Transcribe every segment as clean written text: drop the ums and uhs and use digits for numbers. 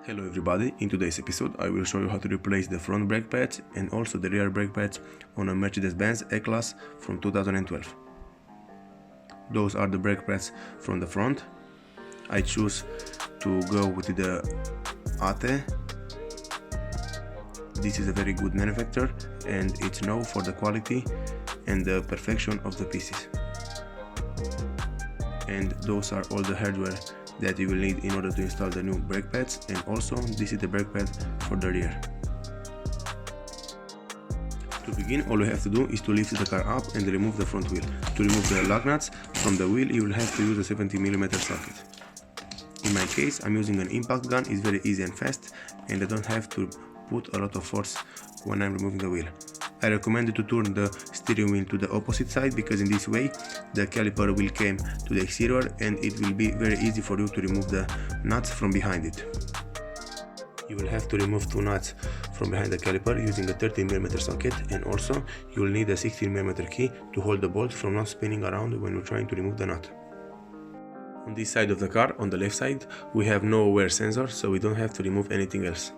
Hello everybody, in today's episode I will show you how to replace the front brake pads and also the rear brake pads on a Mercedes-Benz E-Class from 2012. Those are the brake pads from the front. I choose to go with the ATE. This is a very good manufacturer and it's known for the quality and the perfection of the pieces. And those are all the hardware that you will need in order to install the new brake pads, and also this is the brake pad for the rear. To begin, all you have to do is to lift the car up and remove the front wheel. To remove the lug nuts from the wheel you will have to use a 70mm socket. In my case I'm using an impact gun. It's very easy and fast and I don't have to put a lot of force when I'm removing the wheel. I recommend you to turn the steering wheel to the opposite side, because in this way the caliper will come to the exterior and it will be very easy for you to remove the nuts from behind it. You will have to remove two nuts from behind the caliper using a 13mm socket, and also you will need a 16mm key to hold the bolt from not spinning around when you're trying to remove the nut. On this side of the car, on the left side, we have no wear sensor, so we don't have to remove anything else.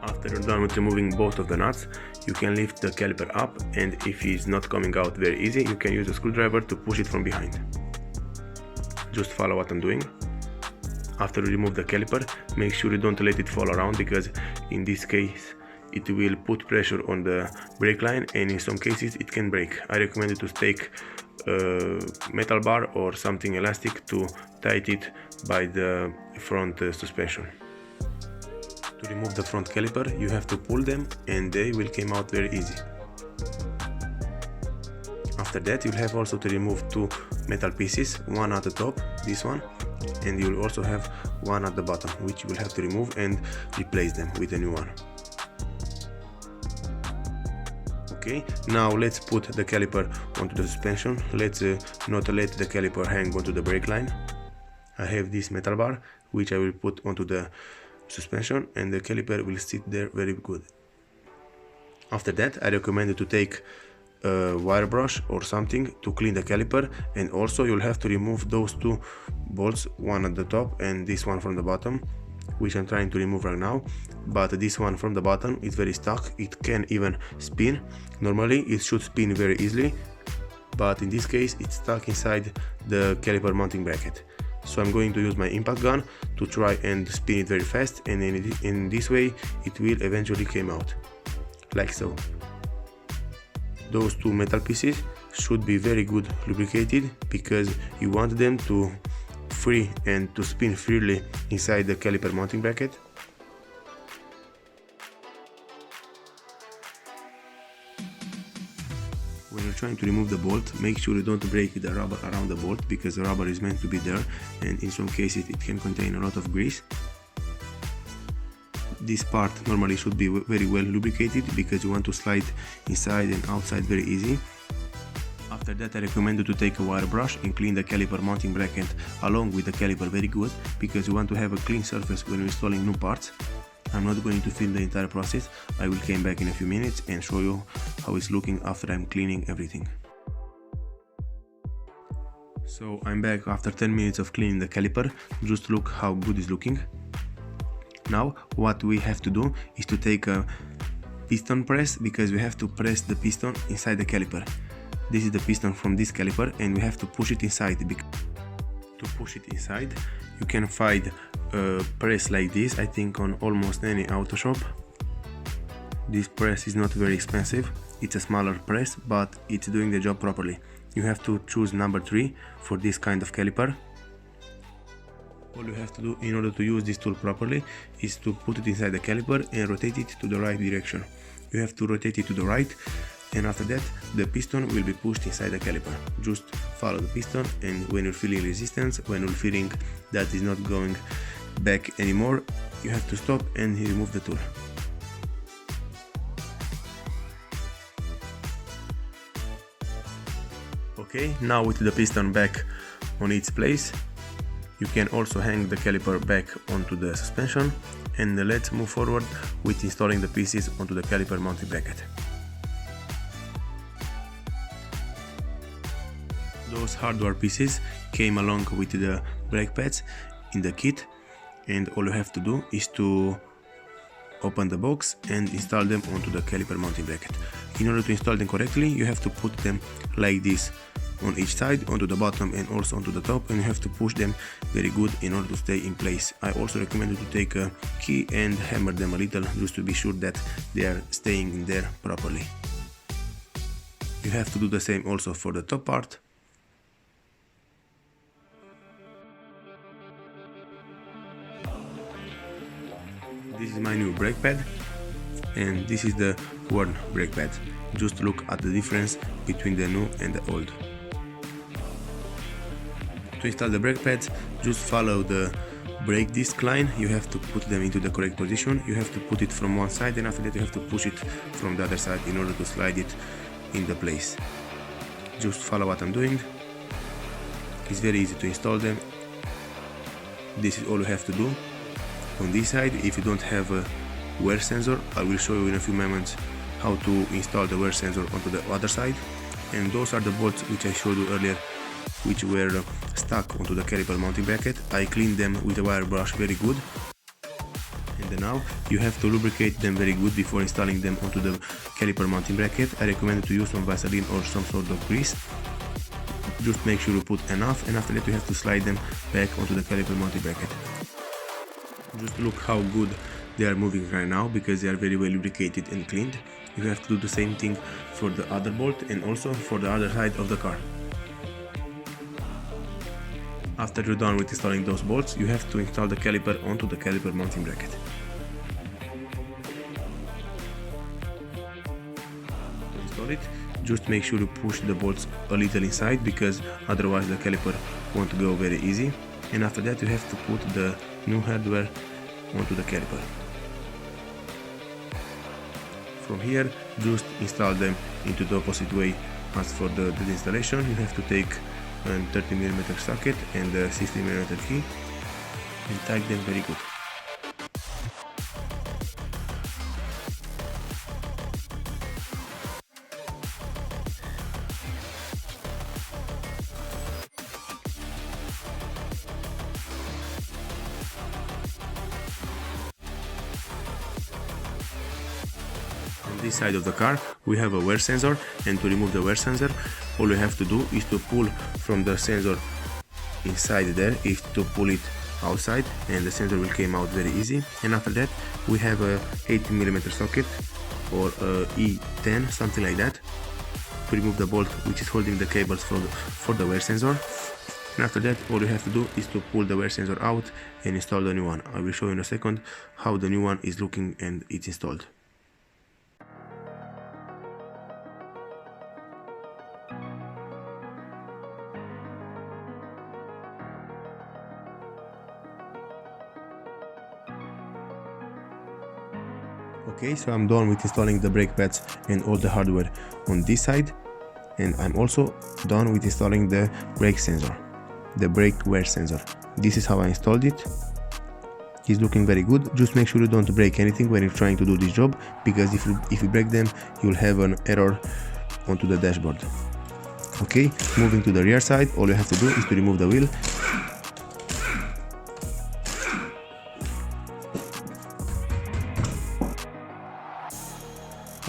After you're done with removing both of the nuts, you can lift the caliper up, and if it's not coming out very easy, you can use a screwdriver to push it from behind. Just follow what I'm doing. After you remove the caliper, make sure you don't let it fall around, because in this case it will put pressure on the brake line and in some cases it can break. I recommend you to take a metal bar or something elastic to tighten it by the front suspension. To remove the front caliper you have to pull them and they will come out very easy. After that you'll have also to remove two metal pieces, one at the top, this one, and you'll also have one at the bottom, which you will have to remove and replace them with a new one. Okay, now let's put the caliper onto the suspension. Let's not let the caliper hang onto the brake line. I have this metal bar which I will put onto the suspension and the caliper will sit there very good. After that I recommend you to take a wire brush or something to clean the caliper, and also you'll have to remove those two bolts, one at the top and this one from the bottom, which I'm trying to remove right now. But this one from the bottom is very stuck, it can even spin. Normally it should spin very easily, but in this case it's stuck inside the caliper mounting bracket. So I'm going to use my impact gun to try and spin it very fast, and in this way it will eventually come out, like so. Those two metal pieces should be very good lubricated, because you want them to free and to spin freely inside the caliper mounting bracket. When you're trying to remove the bolt, make sure you don't break the rubber around the bolt, because the rubber is meant to be there and in some cases it can contain a lot of grease. This part normally should be very well lubricated, because you want to slide inside and outside very easy. After that I recommend you to take a wire brush and clean the caliper mounting bracket along with the caliper very good, because you want to have a clean surface when you're installing new parts. I'm not going to film the entire process, I will come back in a few minutes and show you how it's looking after I'm cleaning everything. So I'm back after 10 minutes of cleaning the caliper. Just look how good it's looking. Now what we have to do is to take a piston press, because we have to press the piston inside the caliper. This is the piston from this caliper and we have to push it inside. To push it inside you can find a press like this, I think on almost any auto shop. This press is not very expensive, it's a smaller press but it's doing the job properly. You have to choose number 3 for this kind of caliper. All you have to do in order to use this tool properly is to put it inside the caliper and rotate it to the right direction. you have to rotate it to the right, and after that the piston will be pushed inside the caliper. Just follow the piston, and when you're feeling resistance, when you're feeling that is not going back anymore, you have to stop and remove the tool. Okay, now with the piston back on its place, you can also hang the caliper back onto the suspension, and let's move forward with installing the pieces onto the caliper mounting bracket. Those hardware pieces came along with the brake pads in the kit, and all you have to do is to open the box and install them onto the caliper mounting bracket. In order to install them correctly, you have to put them like this on each side, onto the bottom and also onto the top, and you have to push them very good in order to stay in place. I also recommend you to take a key and hammer them a little, just to be sure that they are staying in there properly. You have to do the same also for the top part. This is my new brake pad, and this is the worn brake pad. Just look at the difference between the new and the old. To install the brake pads, just follow the brake disc line. You have to put them into the correct position. You have to put it from one side, and after that you have to push it from the other side in order to slide it into place. Just follow what I'm doing. It's very easy to install them. This is all you have to do. On this side, if you don't have a wear sensor, I will show you in a few moments how to install the wear sensor onto the other side. And those are the bolts which I showed you earlier, which were stuck onto the caliper mounting bracket. I cleaned them with a wire brush very good. And now you have to lubricate them very good before installing them onto the caliper mounting bracket. I recommend to use some Vaseline or some sort of grease. Just make sure you put enough, and after that you have to slide them back onto the caliper mounting bracket. Just look how good they are moving right now, because they are very well lubricated and cleaned. You have to do the same thing for the other bolt and also for the other side of the car. After you're done with installing those bolts, you have to install the caliper onto the caliper mounting bracket. To install it, just make sure you push the bolts a little inside, because otherwise the caliper won't go very easy. And after that you have to put the new hardware onto the caliper. From here, just install them into the opposite way as for the installation. You have to take a 30mm socket and a 60mm key and tighten them very good. On this side of the car we have a wear sensor, and to remove the wear sensor, all you have to do is to pull from the sensor inside there, is to pull it outside, and the sensor will come out very easy. And after that we have a 18mm socket or a E10, something like that, to remove the bolt which is holding the cables for the wear sensor. And after that all you have to do is to pull the wear sensor out and install the new one. I will show you in a second how the new one is looking and it's installed. Okay, so I'm done with installing the brake pads and all the hardware on this side, and I'm also done with installing the brake sensor, the brake wear sensor. This is how I installed it. It's looking very good. Just make sure you don't break anything when you're trying to do this job, because if you break them, you'll have an error onto the dashboard. Okay, moving to the rear side, all you have to do is to remove the wheel.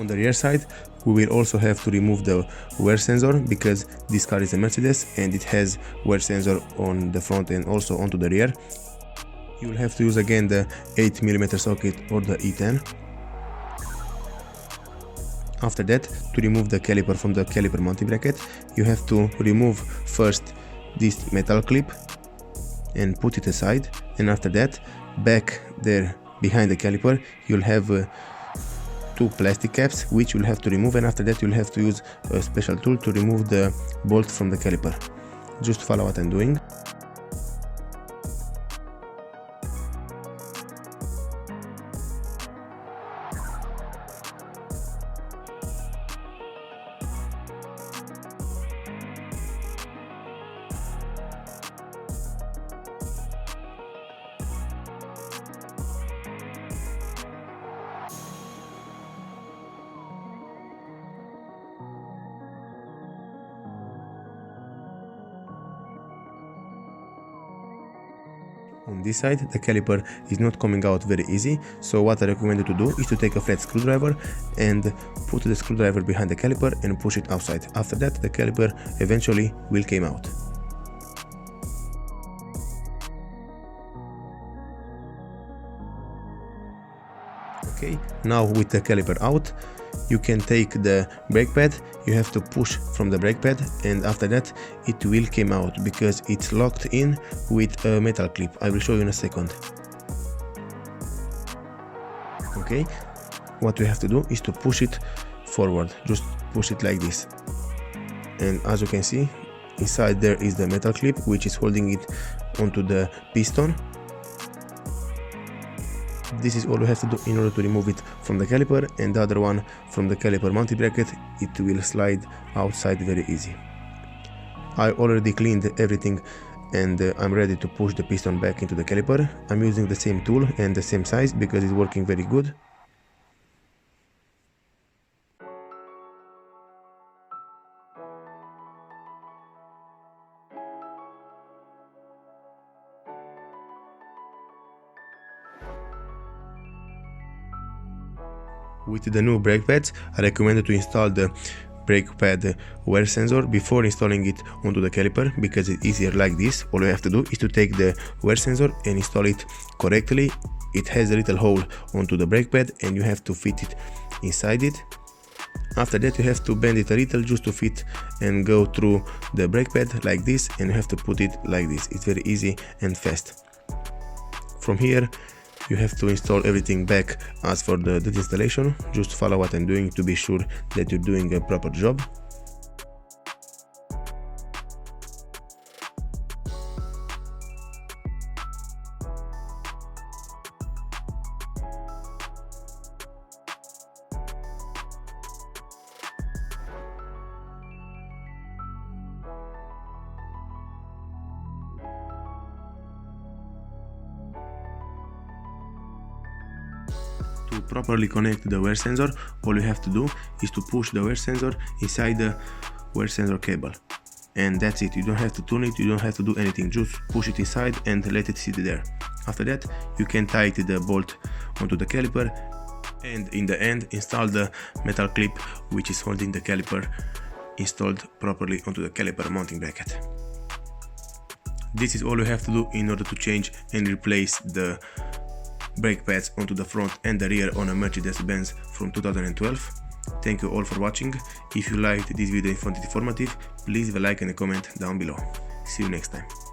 On the rear side, we will also have to remove the wear sensor, because this car is a Mercedes and it has wear sensor on the front and also onto the rear. You will have to use again the 8mm socket or the E10. After that, to remove the caliper from the caliper mounting bracket, you have to remove first this metal clip and put it aside, and after that, back there behind the caliper, you'll have two plastic caps which you'll have to remove, and after that you'll have to use a special tool to remove the bolt from the caliper. Just follow what I'm doing. On this side, the caliper is not coming out very easy, so what I recommend you to do is to take a flat screwdriver and put the screwdriver behind the caliper and push it outside. After that, the caliper eventually will come out. Okay, now with the caliper out, you can take the brake pad. You have to push from the brake pad, and after that it will come out because it's locked in with a metal clip. I will show you in a second. Okay, what we have to do is to push it forward. Just push it like this, and as you can see, inside there is the metal clip which is holding it onto the piston. This is all you have to do in order to remove it from the caliper, and the other one from the caliper mounting bracket. It will slide outside very easy. I already cleaned everything and I'm ready to push the piston back into the caliper. I'm using the same tool and the same size because it's working very good. With the new brake pads, I recommend you to install the brake pad wear sensor before installing it onto the caliper because it's easier like this. All you have to do is to take the wear sensor and install it correctly. It has a little hole onto the brake pad and you have to fit it inside it. After that you have to bend it a little just to fit and go through the brake pad like this, and you have to put it like this. It's very easy and fast. From here you have to install everything back as for the installation. Just follow what I'm doing to be sure that you're doing a proper job. To properly connect the wear sensor, all you have to do is to push the wear sensor inside the wear sensor cable, and that's it. You don't have to tune it, you don't have to do anything, just push it inside and let it sit there. After that you can tighten the bolt onto the caliper, and in the end install the metal clip which is holding the caliper installed properly onto the caliper mounting bracket. This is all you have to do in order to change and replace the brake pads onto the front and the rear on a Mercedes-Benz from 2012. Thank you all for watching. If you liked this video and found it informative, please leave a like and a comment down below. See you next time.